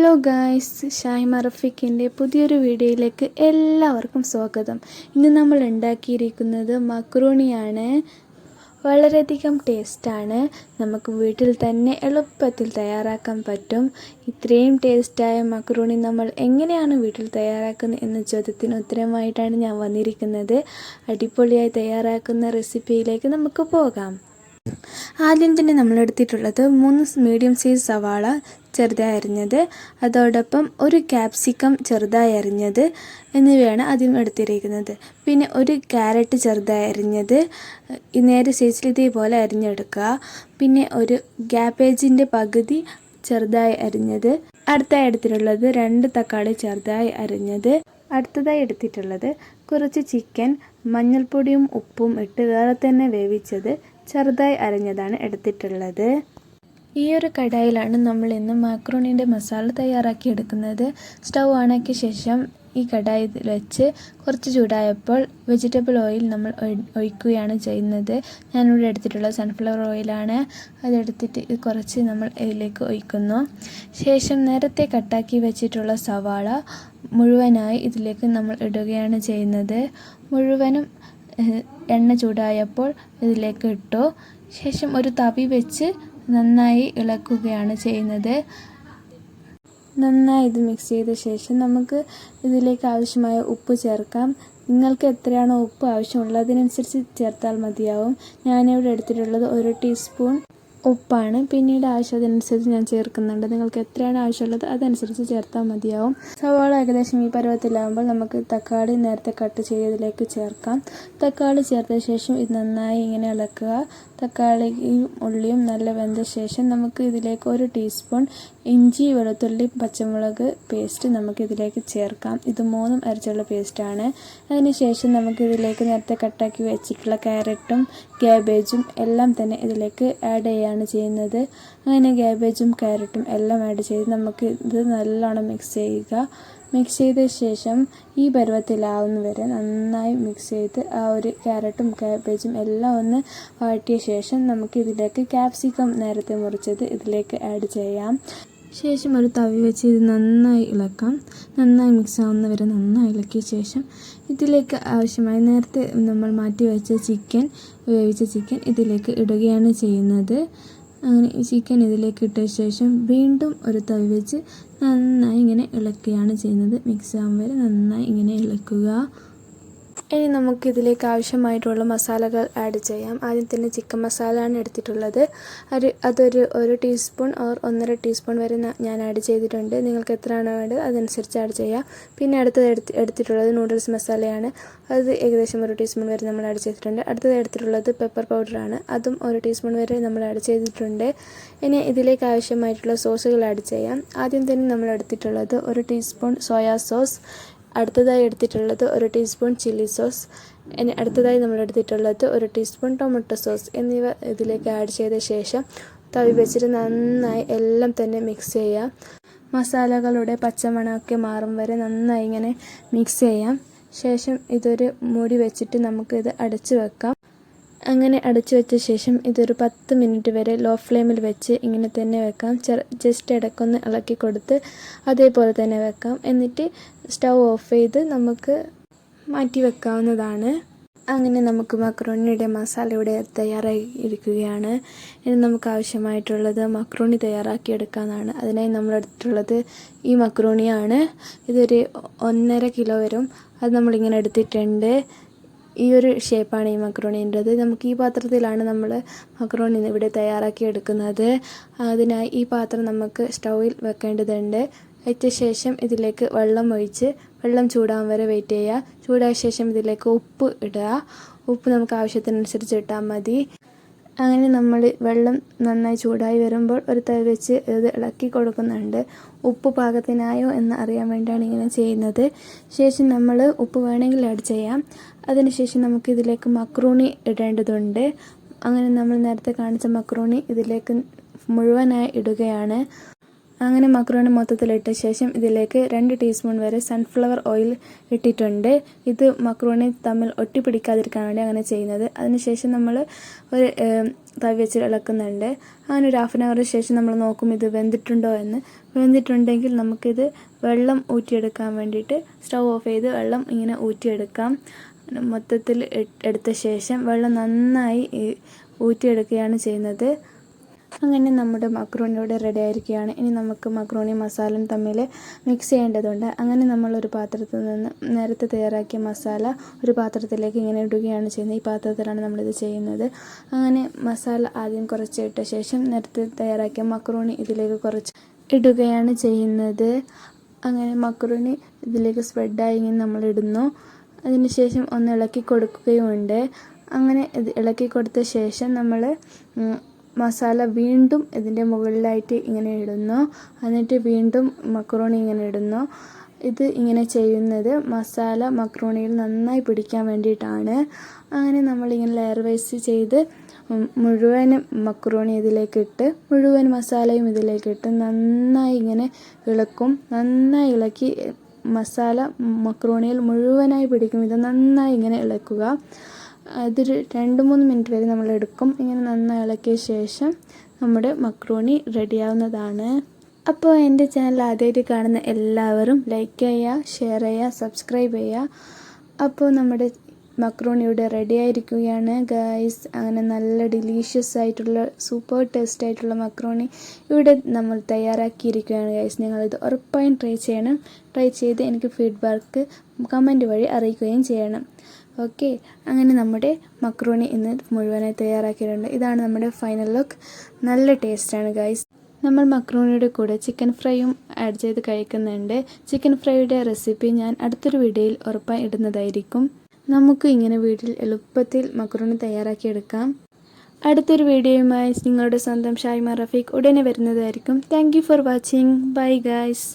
Hello guys, Shahima റഫീഖിൻ്റെ പുതിയൊരു വീഡിയോയിലേക്ക് എല്ലാവർക്കും സ്വാഗതം. ഇന്ന് നമ്മൾ ഉണ്ടാക്കിയിരിക്കുന്നത് മക്രൂണിയാണ്. വളരെയധികം ടേസ്റ്റാണ്. നമുക്ക് വീട്ടിൽ തന്നെ എളുപ്പത്തിൽ തയ്യാറാക്കാൻ പറ്റും. ഇത്രയും ടേസ്റ്റായ മക്രൂണി നമ്മൾ എങ്ങനെയാണ് വീട്ടിൽ തയ്യാറാക്കുന്നത് എന്ന ചോദ്യത്തിന് ഉത്തരമായിട്ടാണ് ഞാൻ വന്നിരിക്കുന്നത്. അടിപൊളിയായി തയ്യാറാക്കുന്ന റെസിപ്പിയിലേക്ക് നമുക്ക് പോകാം. ആദ്യം തന്നെ നമ്മൾ എടുത്തിട്ടുള്ളത് 3 മീഡിയം സൈസ് സവാള ചെറുതായി അരിഞ്ഞത്, അതോടൊപ്പം ഒരു ക്യാപ്സിക്കം ചെറുതായി അരിഞ്ഞത് എന്നിവയാണ് ആദ്യം എടുത്തിരിക്കുന്നത്. പിന്നെ ഒരു ക്യാരറ്റ് ചെറുതായി അരിഞ്ഞത് നേരെ സൈസിൽ ഇതേപോലെ അരിഞ്ഞെടുക്കുക. പിന്നെ ഒരു ക്യാബേജിൻ്റെ പകുതി ചെറുതായി അരിഞ്ഞത്. അടുത്തായി എടുത്തിട്ടുള്ളത് 2 തക്കാളി ചെറുതായി അരിഞ്ഞത്. അടുത്തതായി എടുത്തിട്ടുള്ളത് കുറച്ച് ചിക്കൻ മഞ്ഞൾപ്പൊടിയും ഉപ്പും ഇട്ട് വേറെ തന്നെ വേവിച്ചത് ചെറുതായി അരിഞ്ഞതാണ് എടുത്തിട്ടുള്ളത്. ഈ ഒരു കടായിലാണ് നമ്മൾ ഇന്ന് മക്രോണിൻ്റെ മസാല തയ്യാറാക്കി എടുക്കുന്നത്. സ്റ്റൗ ഓണാക്കിയ ശേഷം ഈ കടായി വെച്ച് കുറച്ച് ചൂടായപ്പോൾ വെജിറ്റബിൾ ഓയിൽ നമ്മൾ ഒഴിക്കുകയാണ് ചെയ്യുന്നത്. ഞാനിവിടെ എടുത്തിട്ടുള്ള സൺഫ്ലവർ ഓയിലാണ്. അതെടുത്തിട്ട് കുറച്ച് നമ്മൾ ഇതിലേക്ക് ഒഴിക്കുന്നു. ശേഷം നേരത്തെ കട്ടാക്കി വെച്ചിട്ടുള്ള സവാള മുഴുവനായി ഇതിലേക്ക് നമ്മൾ ഇടുകയാണ് ചെയ്യുന്നത്. മുഴുവനും എണ്ണ ചൂടായപ്പോൾ ഇതിലേക്ക് ഇട്ടു. ശേഷം ഒരു തവി വെച്ച് നന്നായി ഇളക്കുകയാണ് ചെയ്യുന്നത്. നന്നായി ഇത് മിക്സ് ചെയ്ത ശേഷം നമുക്ക് ഇതിലേക്ക് ആവശ്യമായ ഉപ്പ് ചേർക്കാം. നിങ്ങൾക്ക് എത്രയാണോ ഉപ്പ് ആവശ്യമുള്ളത് അതിനനുസരിച്ച് ചേർത്താൽ മതിയാവും. ഞാനിവിടെ എടുത്തിട്ടുള്ളത് 1 ടീസ്പൂൺ ഉപ്പാണ്. പിന്നീട് ആവശ്യത്തിനനുസരിച്ച് ഞാൻ ചേർക്കുന്നുണ്ട്. നിങ്ങൾക്ക് എത്രയാണ് ആവശ്യമുള്ളത് അതനുസരിച്ച് ചേർത്താൽ മതിയാവും. സവാള ഏകദേശം ഈ പരുവത്തിലാകുമ്പോൾ നമുക്ക് തക്കാളി നേരത്തെ കട്ട് ചെയ്തതിലേക്ക് ചേർക്കാം. തക്കാളി ചേർത്ത ശേഷം ഇത് നന്നായി ഇങ്ങനെ ഇളക്കുക. തക്കാളിയും ഉള്ളിയും നല്ല വെന്ത ശേഷം നമുക്ക് ഇതിലേക്ക് 1 ടീസ്പൂൺ ഇഞ്ചി വെളുത്തുള്ളി പച്ചമുളക് പേസ്റ്റ് നമുക്ക് ഇതിലേക്ക് ചേർക്കാം. ഇത് 3 അരച്ചുള്ള പേസ്റ്റാണ്. അതിനുശേഷം നമുക്ക് ഇതിലേക്ക് നേരത്തെ കട്ടാക്കി വെച്ചിട്ടുള്ള ക്യാരറ്റും ക്യാബേജും എല്ലാം തന്നെ ഇതിലേക്ക് ആഡ് ചെയ്യുകയാണ് ചെയ്യുന്നത്. അങ്ങനെ ക്യാബേജും ക്യാരറ്റും എല്ലാം ആഡ് ചെയ്ത് നമുക്ക് ഇത് നല്ലോണം മിക്സ് ചെയ്യുക. മിക്സ് ചെയ്ത ശേഷം ഈ പരുവത്തിലാവുന്ന വരെ നന്നായി മിക്സ് ചെയ്ത് ആ ഒരു ക്യാരറ്റും ക്യാബേജും എല്ലാം ഒന്ന് വഴറ്റിയ ശേഷം നമുക്ക് ഇതിലേക്ക് ക്യാപ്സിക്കം നേരത്തെ മുറിച്ചത് ഇതിലേക്ക് ആഡ് ചെയ്യാം. ശേഷം ഒരു തവി വെച്ച് ഇത് നന്നായി ഇളക്കാം. നന്നായി മിക്സ് ആവുന്ന വരെ നന്നായി ഇളക്കിയ ശേഷം ഇതിലേക്ക് ആവശ്യമായി നേരത്തെ നമ്മൾ മാറ്റി വെച്ച വേവിച്ച ചിക്കൻ ഇതിലേക്ക് ഇടുകയാണ് ചെയ്യുന്നത്. അങ്ങനെ ചിക്കൻ ഇതിലേക്ക് ഇട്ട ശേഷം വീണ്ടും ഒരു തവി വെച്ച് നന്നായി ഇങ്ങനെ ഇളക്കുകയാണ് ചെയ്യുന്നത്. മിക്സ് ആകും വരെ നന്നായി ഇങ്ങനെ ഇളക്കുക. ഇനി നമുക്ക് ഇതിലേക്ക് ആവശ്യമായിട്ടുള്ള മസാലകൾ ആഡ് ചെയ്യാം. ആദ്യം തന്നെ ചിക്കൻ മസാലയാണ് എടുത്തിട്ടുള്ളത്. അതൊരു 1 ടീസ്പൂൺ ഓർ 1.5 ടീസ്പൂൺ വരെ ഞാൻ ആഡ് ചെയ്തിട്ടുണ്ട്. നിങ്ങൾക്ക് എത്രയാണോ വേണ്ടത് അതനുസരിച്ച് ആഡ് ചെയ്യാം. പിന്നെ അടുത്തത് എടുത്തിട്ടുള്ളത് നൂഡിൽസ് മസാലയാണ്. അത് ഏകദേശം 1 ടീസ്പൂൺ വരെ നമ്മൾ ആഡ് ചെയ്തിട്ടുണ്ട്. അടുത്തത് എടുത്തിട്ടുള്ളത് പെപ്പർ പൗഡറാണ്. അതും 1 ടീസ്പൂൺ വരെ നമ്മൾ ആഡ് ചെയ്തിട്ടുണ്ട്. ഇനി ഇതിലേക്ക് ആവശ്യമായിട്ടുള്ള സോസുകൾ ആഡ് ചെയ്യാം. ആദ്യം തന്നെ നമ്മൾ എടുത്തിട്ടുള്ളത് 1 ടീസ്പൂൺ സോയാ സോസ്. അടുത്തതായി എടുത്തിട്ടുള്ളത് 1 ടീസ്പൂൺ ചില്ലി സോസ്. ഇനി അടുത്തതായി നമ്മൾ എടുത്തിട്ടുള്ളത് 1 ടീസ്പൂൺ ടൊമാറ്റോ സോസ് എന്നിവ ഇതിലേക്ക് ആഡ് ചെയ്ത ശേഷം തവി വെച്ചിട്ട് നന്നായി എല്ലാം തന്നെ മിക്സ് ചെയ്യാം. മസാലകളുടെ പച്ചമണമൊക്കെ മാറും വരെ നന്നായി ഇങ്ങനെ മിക്സ് ചെയ്യാം. ശേഷം ഇതൊരു മൂടി വെച്ചിട്ട് നമുക്കിത് അടച്ചു വെക്കാം. അങ്ങനെ അടച്ചു വെച്ച ശേഷം ഇതൊരു 10 മിനിറ്റ് വരെ ലോ ഫ്ലെയിമിൽ വെച്ച് ഇങ്ങനെ തന്നെ വെക്കാം. ജസ്റ്റ് ഇടയ്ക്കൊന്ന് ഇളക്കി കൊടുത്ത് അതേപോലെ തന്നെ വെക്കാം. എന്നിട്ട് സ്റ്റൗ ഓഫ് ചെയ്ത് നമുക്ക് മാറ്റി വെക്കാവുന്നതാണ്. അങ്ങനെ നമുക്ക് മക്രോണിയുടെ മസാല ഇവിടെ തയ്യാറായി ഇരിക്കുകയാണ്. ഇനി നമുക്ക് ആവശ്യമായിട്ടുള്ളത് മക്രോണി തയ്യാറാക്കിയെടുക്കാനാണ്. അതിനായി നമ്മൾ എടുത്തിട്ടുള്ളത് ഈ മക്രോണിയാണ്. ഇതൊരു 1.5 കിലോ വരും. അത് നമ്മളിങ്ങനെ എടുത്തിട്ടുണ്ട്. ഈ ഒരു ഷേപ്പാണ് ഈ മക്രോണീൻ്റെത്. നമുക്ക് ഈ പാത്രത്തിലാണ് നമ്മൾ മക്രോണി ഇവിടെ തയ്യാറാക്കി എടുക്കുന്നത്. അതിനായി ഈ പാത്രം നമുക്ക് സ്റ്റൗവിൽ വെക്കേണ്ടതുണ്ട്. വെച്ച ശേഷം ഇതിലേക്ക് വെള്ളം ഒഴിച്ച് വെള്ളം ചൂടാൻ വരെ വെയിറ്റ് ചെയ്യുക. ചൂടായ ശേഷം ഇതിലേക്ക് ഉപ്പ് ഇടുക. ഉപ്പ് നമുക്ക് ആവശ്യത്തിനനുസരിച്ച് ഇട്ടാൽ മതി. അങ്ങനെ നമ്മൾ വെള്ളം നന്നായി ചൂടായി വരുമ്പോൾ ഒരു തവി വെച്ച് ഇത് ഇളക്കി കൊടുക്കുന്നുണ്ട്. ഉപ്പ് പാകത്തിനായോ എന്ന് അറിയാൻ വേണ്ടിയാണ് ഇങ്ങനെ ചെയ്യുന്നത്. ശേഷം നമ്മൾ ഉപ്പ് വേണമെങ്കിൽ ആഡ് ചെയ്യാം. അതിനുശേഷം നമുക്ക് ഇതിലേക്ക് മക്രോണി ഇടേണ്ടതുണ്ട്. അങ്ങനെ നമ്മൾ നേരത്തെ കാണിച്ച മക്രോണി ഇതിലേക്ക് മുഴുവനായി ഇടുകയാണ്. അങ്ങനെ മക്രോണി മൊത്തത്തിലിട്ട ശേഷം ഇതിലേക്ക് 2 ടീസ്പൂൺ വരെ സൺഫ്ലവർ ഓയിൽ ഇട്ടിട്ടുണ്ട്. ഇത് മക്രോണി തമ്മിൽ ഒട്ടിപ്പിടിക്കാതിരിക്കാൻ വേണ്ടി അങ്ങനെ ചെയ്യുന്നത്. അതിനുശേഷം നമ്മൾ ഒരു തവി വെച്ച് ഇളക്കുന്നുണ്ട്. അങ്ങനെ ഒരു 1/2 hour ശേഷം നമ്മൾ നോക്കും ഇത് വെന്തിട്ടുണ്ടോ എന്ന്. വെന്തിട്ടുണ്ടെങ്കിൽ നമുക്കിത് വെള്ളം ഊറ്റിയെടുക്കാൻ വേണ്ടിയിട്ട് സ്റ്റൗ ഓഫ് ചെയ്ത് വെള്ളം ഇങ്ങനെ ഊറ്റിയെടുക്കാം. മൊത്തത്തിൽ എടുത്ത ശേഷം വെള്ളം നന്നായി ഊറ്റിയെടുക്കുകയാണ് ചെയ്യുന്നത്. അങ്ങനെ നമ്മുടെ മക്രോണി ഇവിടെ റെഡി ആയിരിക്കുകയാണ്. ഇനി നമുക്ക് മക്രോണി മസാലയും തമ്മിൽ മിക്സ് ചെയ്യേണ്ടതുണ്ട്. അങ്ങനെ നമ്മളൊരു പാത്രത്തിൽ നിന്ന് നേരത്തെ തയ്യാറാക്കിയ മസാല ഒരു പാത്രത്തിലേക്ക് ഇങ്ങനെ ഇടുകയാണ് ചെയ്യുന്നത്. ഈ പാത്രത്തിലാണ് നമ്മളിത് ചെയ്യുന്നത്. അങ്ങനെ മസാല ആദ്യം കുറച്ച് ഇട്ട ശേഷം നേരത്തെ തയ്യാറാക്കിയ മക്രോണി ഇതിലേക്ക് കുറച്ച് ഇടുകയാണ് ചെയ്യുന്നത്. അങ്ങനെ മക്രോണി ഇതിലേക്ക് സ്പ്രെഡായി ഇങ്ങനെ നമ്മളിടുന്നു. അതിനുശേഷം ഒന്ന് ഇളക്കി കൊടുക്കുകയുമുണ്ട്. അങ്ങനെ ഇത് ഇളക്കി കൊടുത്ത ശേഷം നമ്മൾ മസാല വീണ്ടും ഇതിൻ്റെ മുകളിലായിട്ട് ഇങ്ങനെ ഇടുന്നു. എന്നിട്ട് വീണ്ടും മക്രോണി ഇങ്ങനെ ഇടുന്നു. ഇത് ഇങ്ങനെ ചെയ്യുന്നത് മസാല മക്രോണിയിൽ നന്നായി പിടിക്കാൻ വേണ്ടിയിട്ടാണ്. അങ്ങനെ നമ്മളിങ്ങനെ ലെയർ വൈസ് ചെയ്ത് മുഴുവൻ മക്രോണി ഇതിലേക്കിട്ട് മുഴുവൻ മസാലയും ഇതിലേക്കിട്ട് നന്നായി ഇങ്ങനെ ഇളക്കും. നന്നായി ഇളക്കി മസാല മക്രോണിയിൽ മുഴുവനായി പിടിക്കും. ഇത് നന്നായി ഇങ്ങനെ ഇളക്കുക. അതൊരു 2-3 മിനിറ്റ് വരെ നമ്മൾ എടുക്കും. ഇങ്ങനെ നന്നായി ഇളക്കിയ ശേഷം നമ്മുടെ മക്രോണി റെഡിയാവുന്നതാണ്. അപ്പോൾ എൻ്റെ ചാനൽ ആദ്യമായിട്ട് കാണുന്ന എല്ലാവരും ലൈക്ക് ചെയ്യുക, ഷെയർ ചെയ്യുക, സബ്സ്ക്രൈബ് ചെയ്യുക. അപ്പോൾ നമ്മുടെ മക്രോണി ഇവിടെ റെഡി ആയിരിക്കുകയാണ് ഗൈസ്. അങ്ങനെ നല്ല ഡിലീഷ്യസ് ആയിട്ടുള്ള സൂപ്പർ ടേസ്റ്റ് ആയിട്ടുള്ള മക്രോണി ഇവിടെ നമ്മൾ തയ്യാറാക്കിയിരിക്കുകയാണ് ഗൈസ്. നിങ്ങളിത് ഉറപ്പായും ട്രൈ ചെയ്യണം. ട്രൈ ചെയ്ത് എനിക്ക് ഫീഡ്ബാക്ക് കമൻറ്റ് വഴി അറിയിക്കുകയും ചെയ്യണം. ഓക്കെ, അങ്ങനെ നമ്മുടെ മക്രോണി ഇന്ന് മുഴുവനായി തയ്യാറാക്കിയിട്ടുണ്ട്. ഇതാണ് നമ്മുടെ ഫൈനൽ ലുക്ക്. നല്ല ടേസ്റ്റാണ് ഗൈസ്. നമ്മൾ മക്രോണിയുടെ കൂടെ ചിക്കൻ ഫ്രൈയും ആഡ് ചെയ്ത് കഴിക്കുന്നുണ്ട്. ചിക്കൻ ഫ്രൈയുടെ റെസിപ്പി ഞാൻ അടുത്തൊരു വീഡിയോയിൽ ഉറപ്പായി ഇടുന്നതായിരിക്കും. നമുക്ക് ഇങ്ങനെ വീട്ടിൽ എളുപ്പത്തിൽ മക്രോണി തയ്യാറാക്കിയെടുക്കാം. അടുത്തൊരു വീഡിയോയുമായി നിങ്ങളുടെ സ്വന്തം ഷായ്മ റഫീഖ് ഉടനെ വരുന്നതായിരിക്കും. Thank you for watching. Bye guys.